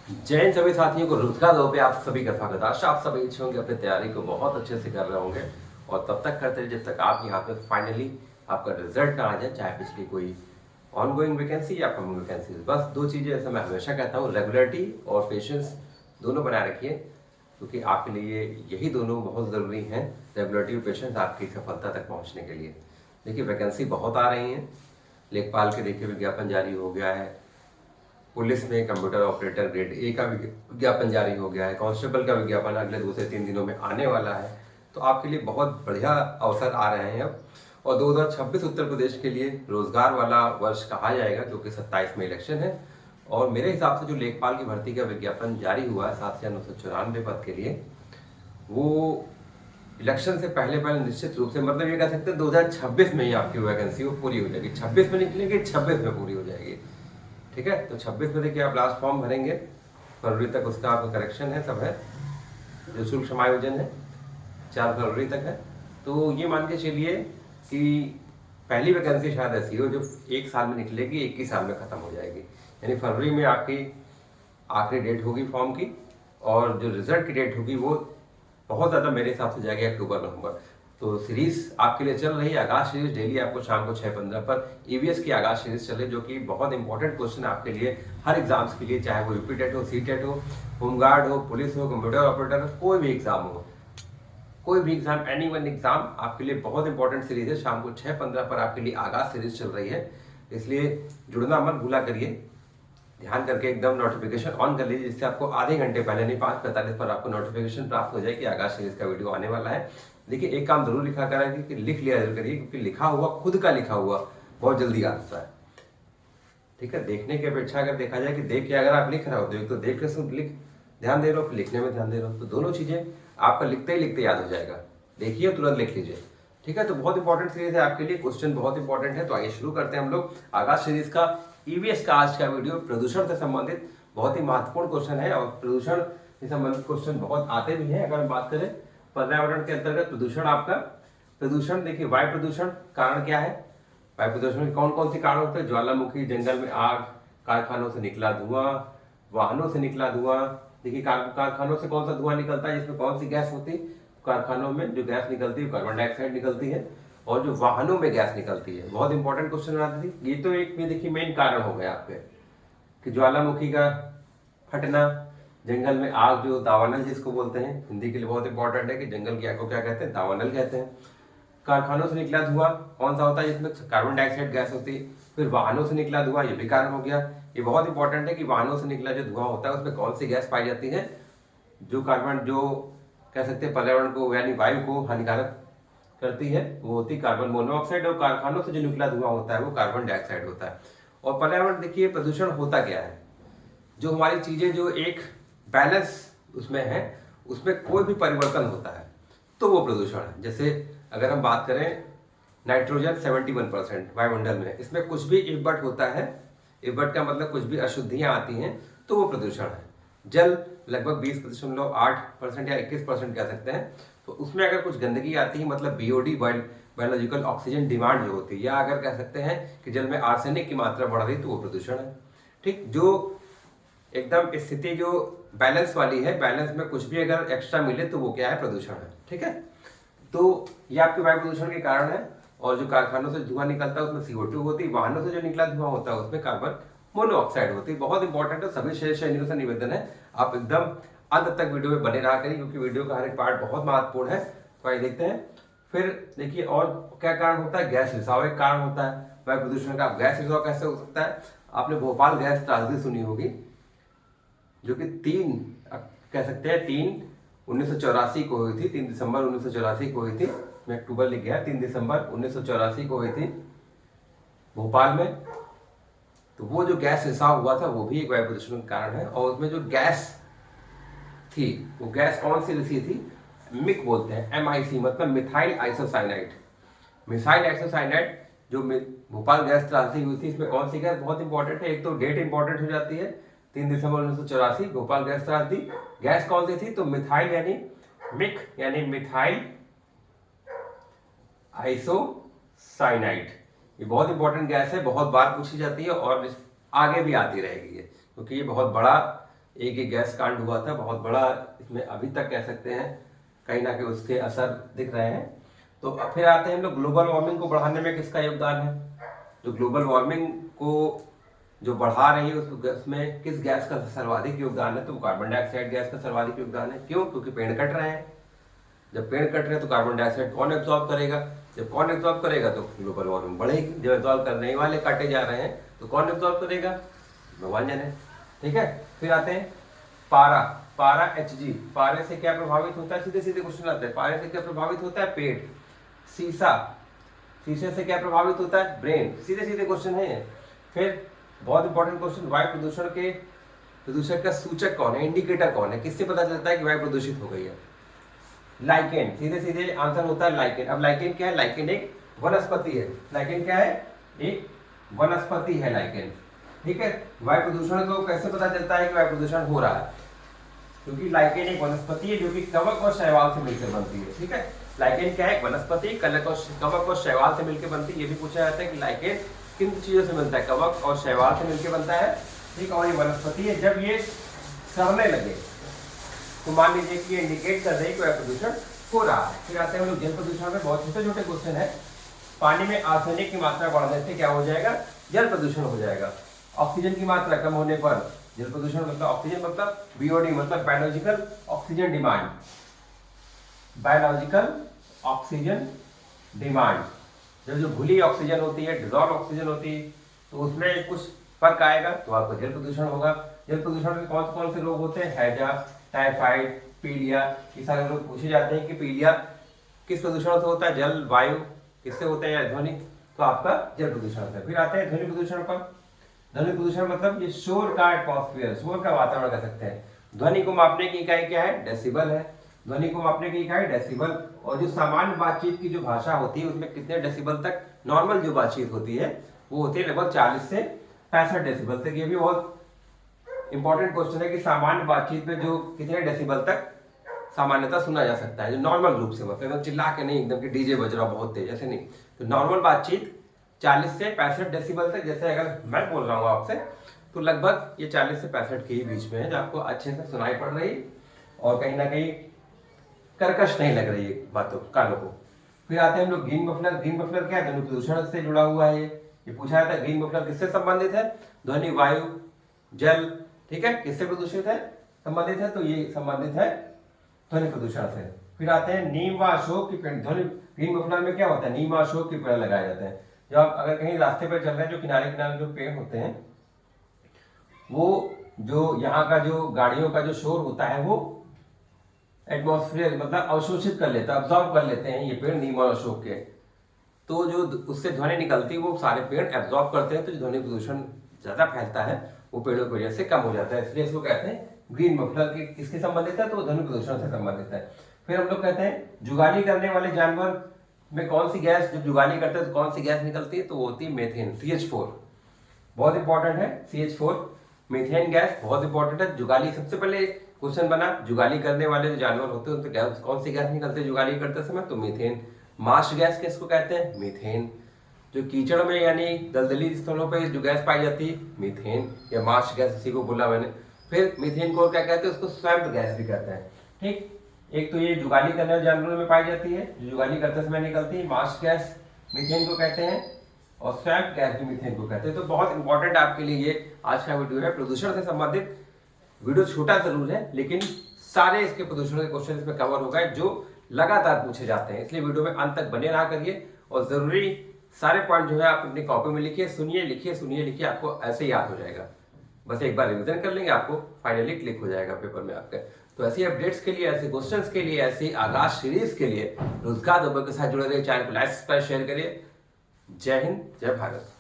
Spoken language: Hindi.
जय हिंद सभी साथियों को रोजगार दो पे आप सभी का स्वागत है। आशा आप सभी अच्छे होंगे, अपनी तैयारी को बहुत अच्छे से कर रहे होंगे और तब तक करते रहिए जब तक आपके हाथ में फाइनली आपका रिजल्ट ना आ जाए, चाहे पिछली कोई ऑनगोइंग वैकेंसी या कमिंग वैकेंसी। बस दो चीज़ें ऐसा मैं हमेशा कहता हूँ, रेगुलरिटी और पेशेंस दोनों बनाए रखिए, क्योंकि आपके लिए यही दोनों बहुत ज़रूरी हैं। रेगुलरिटी और पेशेंस आपकी सफलता तक पहुँचने के लिए। देखिए वैकेंसी बहुत आ रही हैं। लेखपाल के देखिए विज्ञापन जारी हो गया है, पुलिस में कंप्यूटर ऑपरेटर ग्रेड ए का विज्ञापन जारी हो गया है, कांस्टेबल का विज्ञापन अगले 2 से 3 दिनों में आने वाला है। तो आपके लिए बहुत बढ़िया अवसर आ रहे हैं अब। और 2026 उत्तर प्रदेश के लिए रोजगार वाला वर्ष कहा जाएगा, क्योंकि 27 में इलेक्शन है। और मेरे हिसाब से जो लेखपाल की भर्ती का विज्ञापन जारी हुआ है 7,994 पद के लिए, वो इलेक्शन से पहले पहले निश्चित रूप से, मतलब ये कह सकते हैं 2026 में ही आपकी वैकेंसी वो पूरी हो जाएगी। 26 में निकलेगी, 26 में पूरी हो जाएगी। ठीक है, तो 26 में देखिए आप लास्ट फॉर्म भरेंगे, फरवरी तक उसका आपका करेक्शन है, सब है। जो शुल्क समायोजन है 4 फरवरी तक है। तो ये मान के चलिए कि पहली वैकेंसी शायद ऐसी हो जो 1 साल में निकलेगी, 21 साल में खत्म हो जाएगी। यानी फरवरी में आपकी आखिरी डेट होगी फॉर्म की, और जो रिजल्ट की डेट होगी वो बहुत ज़्यादा मेरे हिसाब से जाएगी अक्टूबर नवंबर। तो सीरीज आपके लिए चल रही है आगाज सीरीज, डेली आपको शाम को 6:15 पर ईवीएस की आगाज सीरीज चले, जो कि बहुत इंपॉर्टेंट क्वेश्चन आपके लिए हर एग्जाम्स के लिए, चाहे वो यूपी टेट हो, सी टेट हो, होमगार्ड हो, पुलिस हो, कंप्यूटर ऑपरेटर हो, कोई भी एग्जाम हो, कोई भी एग्जाम, एनी वन एग्जाम आपके लिए बहुत इंपॉर्टेंट सीरीज है। शाम को 6:15 पर आपके लिए आगाज सीरीज चल रही है, इसलिए जुड़ना मत भूला करिए। ध्यान करके एकदम नोटिफिकेशन ऑन कर लीजिए, जिससे आपको आधे घंटे पहले, नहीं 5:45 पर आपको नोटिफिकेशन प्राप्त हो जाए कि आगाज सीरीज का वीडियो आने वाला है। देखिए एक काम जरूर लिखा करें कि लिख लिया जरूर करिए, क्योंकि लिखा हुआ, खुद का लिखा हुआ बहुत जल्दी आता है। ठीक है, देखने की अपेक्षा अगर देखा जाए कि देख के अगर आप लिख रहे हो, तो एक तो देख के सुन लिख ध्यान दे रहे हो, फिर लिखने में ध्यान दे रहे हो, तो दोनों चीजें आपका लिखते ही लिखते याद हो जाएगा। देखिए तुरंत लिख लीजिए। ठीक है, तो बहुत इंपॉर्टेंट सीरीज है आपके लिए, क्वेश्चन बहुत इंपॉर्टेंट है। तो आइए शुरू करते हैं हम लोग आगाज सीरीज का। ईवीएस का आज का वीडियो प्रदूषण से संबंधित बहुत ही महत्वपूर्ण क्वेश्चन है, और प्रदूषण से संबंधित क्वेश्चन बहुत आते भी हैं। अगर हम बात करें पर्यावरण के अंतर्गत प्रदूषण, आपका प्रदूषण देखिए, वायु प्रदूषण कारण क्या है, वायु प्रदूषण के कौन कौन से कारण होते हैं? ज्वालामुखी, जंगल में आग, कारखानों से निकला धुआं, वाहनों से निकला धुआं। देखिए कारखानों से कौन सा धुआं निकलता है, जिसमें कौन सी गैस होती है? कारखानों में जो गैस निकलती है कार्बन डाइऑक्साइड निकलती है, और जो वाहनों में गैस निकलती है, बहुत इंपॉर्टेंट क्वेश्चन आती थी। ये तो एक में देखिए मेन कारण हो गया आपके, कि ज्वालामुखी का फटना, जंगल में आग, जो दावानल जिसको बोलते हैं, हिंदी के लिए बहुत इंपॉर्टेंट है कि जंगल की आग को क्या कहते हैं? दावानल कहते हैं। कारखानों से निकला धुआं कौन सा होता है? जिसमें कार्बन डाइऑक्साइड गैस होती है। फिर वाहनों से निकला धुआं, ये भी कारण हो गया। ये बहुत इंपॉर्टेंट है कि वाहनों से निकला जो धुआं होता है उसमें कौन सी गैस पाई जाती है, जो कार्बन, जो कह सकते हैं पर्यावरण को यानी वायु को हानिकारक करती है, वो होती है कार्बन मोनोऑक्साइड। और कारखानों से जो निकला धुआं होता है वो कार्बन डाइऑक्साइड होता है। और पर्यावरण देखिए प्रदूषण होता क्या है, जो हमारी चीजें जो एक बैलेंस उसमें है, उसमें कोई भी परिवर्तन होता है तो वो प्रदूषण है। जैसे अगर हम बात करें नाइट्रोजन 71% वायुमंडल में, इसमें कुछ भी इफबट होता है, इफबट का मतलब कुछ भी अशुद्धियां आती हैं, तो वो प्रदूषण है। जल लगभग 20.8% या 21% कह सकते हैं, तो उसमें अगर कुछ गंदगी आती है, मतलब बीओडी, बायोलॉजिकल ऑक्सीजन डिमांड जो होती है, या अगर कह सकते हैं कि जल में आर्सेनिक की मात्रा बढ़ रही, तो वो प्रदूषण है। ठीक, जो एकदम स्थिति जो बैलेंस वाली है, बैलेंस में कुछ भी अगर एक्स्ट्रा मिले तो वो क्या है? प्रदूषण है। ठीक है, तो ये आपके वायु प्रदूषण के कारण है। और जो कारखानों से धुआं निकलता है उसमें CO2 होती है, वाहनों से जो निकला धुआं होता है उसमें कार्बन मोनोऑक्साइड होती है। बहुत इंपॉर्टेंट है, सभी सैनिकों से निवेदन है आप एकदम अंत तक वीडियो में बने रहा करिए, क्योंकि वीडियो का हर एक पार्ट बहुत महत्वपूर्ण है। तो आइए देखते हैं। फिर देखिए और क्या कारण होता है? गैस रिसाव एक कारण होता है वायु प्रदूषण का। गैस रिसाव कैसे हो सकता है? आपने भोपाल गैस त्रासदी सुनी होगी, जो कि 3 कह सकते हैं 3/1984 को हुई थी, 3 दिसंबर 1984 को हुई थी। मैं अक्टूबर लिख गया, 3 दिसंबर 1984 को हुई थी भोपाल में। तो वो जो गैस रिसाव हुआ था वो भी एक वायु प्रदूषण का कारण है। और उसमें जो गैस थी, वो गैस कौन सी रिसी थी? मिक बोलते हैं, MIC, मतलब मिथाइल आइसोसाइनाइड। मिथाइल आइसोसाइनाइड जो भोपाल गैस त्रासदी हुई थी, इसमें कौन सी गैस बहुत इंपॉर्टेंट है? एक तो डेट इंपॉर्टेंट हो जाती है, 3 दिसंबर 1984 भोपाल गैस त्रासदी। गैस कौन सी थी? तो मिथाइल यानी मिक यानी मिथाइल आइसोसाइनाइड। ये बहुत इंपॉर्टेंट गैस है, बहुत बार पूछी जाती है और आगे भी आती रहेगी, क्योंकि ये बहुत बड़ा एक गैस कांड हुआ था बहुत बड़ा, इसमें अभी तक कह सकते हैं कहीं ना कहीं उसके असर दिख रहे हैं। तो अब फिर आते हैं हम लोग ग्लोबल वार्मिंग को बढ़ाने में किसका योगदान है। जो ग्लोबल वार्मिंग को जो बढ़ा रही है उसमें किस गैस का सर्वाधिक योगदान है, तो कार्बन डाइऑक्साइड गैस का सर्वाधिक योगदान है। क्यों? क्योंकि पेड़ कट रहे हैं। जब पेड़ कट रहे हैं तो कार्बन डाइऑक्साइड कौन एब्जॉर्ब करेगा? जब कौन एब्जॉर्ब करेगा तो ग्लोबल वार्मिंग बढ़ेगी। जब एब्जॉर्ब करने वाले काटे जा रहे हैं तो कौन एब्जॉर्ब करेगा? भगवान जाने। ठीक है, फिर आते हैं पारा। पारा Hg, पारे से क्या प्रभावित होता है? सीधे सीधे क्वेश्चन आते हैं। पारे से क्या प्रभावित होता है? पेट। सीसा, शीशे से क्या प्रभावित होता है? ब्रेन। सीधे सीधे क्वेश्चन है। फिर बहुत इंपॉर्टेंट क्वेश्चन, वायु प्रदूषण का सूचक कौन है? इंडिकेटर कौन है? किससे पता चलता है कि वायु प्रदूषित हो गई है? लाइकेन। सीधे सीधे आंसर होता है लाइकेन। अब लाइकेन क्या है? लाइकेन एक वनस्पति है। लाइकेन क्या है? एक वनस्पति है लाइकेन। ठीक है, वायु प्रदूषण को कैसे पता चलता है कि वायु प्रदूषण हो रहा है? क्योंकि लाइकेन एक वनस्पति है जो कि कवक और शैवाल से मिलकर बनती है। ठीक है, लाइकेन क्या है? वनस्पति कवक और शैवाल से मिलकर बनती है। ये भी पूछा जाता है कि लाइकेन किन चीजों से मिलता है? कवक और शैवाल से मिलकर बनता है। ठीक, और ये वनस्पति है। जब ये सड़ने लगे तो मान लीजिए कि ये इंडिकेट कर रहे हैं कि वायु प्रदूषण हो रहा है। फिर आते हैं हम लोग जल प्रदूषण में। बहुत छोटे छोटे क्वेश्चन है। पानी में आर्सेनिक की मात्रा बढ़ने से क्या हो जाएगा? जल प्रदूषण हो जाएगा। ऑक्सीजन की मात्रा कम होने पर जल प्रदूषण मतलब ऑक्सीजन मतलब बीओडी मतलब biological oxygen demand. Biological oxygen demand, जब जो घुली ऑक्सीजन होती है, डिजॉल्व ऑक्सीजन होती है, तो उसमें कुछ फर्क आएगा तो आपको जल प्रदूषण होगा। जल प्रदूषण में कौन से रोग होते हैं? हैजा, टाइफाइड, पीलिया। ये सारे लोग पूछे जाते हैं कि पीलिया किस प्रदूषण से होता है? जल, वायु, किससे होता है या ध्वनि? तो आपका जल प्रदूषण है। फिर आते हैं ध्वनि प्रदूषण पर। ध्वनि प्रदूषण मतलब ये शोर का एटमॉस्फेयर, शोर का वातावरण कह सकते हैं। ध्वनि को मापने की इकाई क्या है? डेसिबल है। ध्वनि को मापने की इकाई डेसिबल। और जो सामान्य बातचीत की जो भाषा होती है उसमें कितने डेसिबल तक नॉर्मल जो बातचीत होती है वो होती है लगभग 40 से 65 डेसिबल तक। ये भी बहुत इंपॉर्टेंट क्वेश्चन है कि सामान्य बातचीत में जो कितने डेसिबल तक सामान्यतः सुना जा सकता है, जो नॉर्मल रूप से, मतलब एकदम चिल्ला के नहीं, एकदम कि डीजे बज रहा बहुत तेज, ऐसे नहीं। तो नॉर्मल बातचीत 40 से 65 डेसिबल तक। जैसे अगर मैं बोल रहा हूँ आपसे तो लगभग ये 40 से 65 के ही बीच में है, जो आपको अच्छे से सुनाई पड़ रही और कहीं ना कहीं कर्कश नहीं लग रही है बातों कानों को। फिर आते हैं हम लोग ग्रीन मफलर। ग्रीन मफलर क्या है? ध्वनि प्रदूषण से जुड़ा हुआ है। ये पूछा जाता है ग्रीन मफलर किससे संबंधित है? ध्वनि, वायु, जल। ठीक है, किससे प्रदूषित है? संबंधित है, तो ये संबंधित है ध्वनि प्रदूषण से। फिर आते हैं नीम व अशोक की पेड़। ध्वनि ग्रीन मफलर में क्या होता है? नीम व अशोक के पेड़ लगाए जाते हैं। जब आप अगर कहीं रास्ते पर चल रहे हैं, जो किनारे किनारे जो पेड़ होते हैं, वो जो यहाँ का जो गाड़ियों का जो शोर होता है वो एटमॉस्फेयर मतलब अवशोषित कर लेता है, अब्जॉर्ब कर लेते हैं ये पेड़ नीम और अशोक के। तो जो उससे ध्वनि निकलती है वो सारे पेड़ एब्जॉर्ब करते हैं, तो जो ध्वनि प्रदूषण ज्यादा फैलता है वो पेड़ों की वजह से कम हो जाता है। इसलिए इसको कहते हैं ग्रीन मफलर। के किसके संबंधित है? तो ध्वनि प्रदूषण से संबंधित है। फिर हम लोग कहते हैं जुगाली करने वाले जानवर में कौन सी गैस, जब जुगाली करते हैं तो कौन सी गैस निकलती है? तो वो होती है मेथेन, CH4। बहुत इंपॉर्टेंट है CH4, मीथेन गैस बहुत इंपॉर्टेंट है। जुगाली सबसे पहले क्वेश्चन बना, जुगाली करने वाले जो जानवर होते हैं उनसे गैस कौन सी गैस निकलती है जुगाली करते समय? तो मीथेन। मार्श गैस किसको कहते हैं? मीथेन। जो कीचड़ में यानी दलदली स्थलों पर जो गैस पाई जाती है मीथेन या मार्श गैस, इसी को बोला मैंने। फिर मीथेन को क्या कहते हैं? उसको स्वैम्प गैस भी कहते हैं। ठीक, एक तो ये जुगाली करने वाले जानवरों में पाई जाती है, जो जुगाली करते समय निकलती है, मार्श गैस मीथेन को कहते हैं, और स्वैम्प गैस भी मीथेन को कहते हैं। तो बहुत इंपॉर्टेंट आपके लिए ये आज का वीडियो है। प्रदूषण से संबंधित वीडियो छोटा जरूर है लेकिन सारे इसके प्रदूषण के क्वेश्चन इसमें कवर हो गए जो लगातार पूछे जाते हैं। इसलिए वीडियो में अंत तक बने रहा करिए और जरूरी सारे पॉइंट जो है आप अपनी कॉपी में लिखिए, सुनिए, लिखिए, आपको ऐसे याद हो जाएगा। बस एक बार रिवीजन कर लेंगे, आपको फाइनली क्लिक हो जाएगा पेपर में आपके। तो ऐसी अपडेट्स के लिए, ऐसे क्वेश्चंस के लिए, ऐसी आगाज सीरीज के लिए रोजगार दुबे के साथ जुड़े रहिए। चैनल को लाइक, सब्सक्राइब, शेयर करिए। जय हिंद, जय भारत।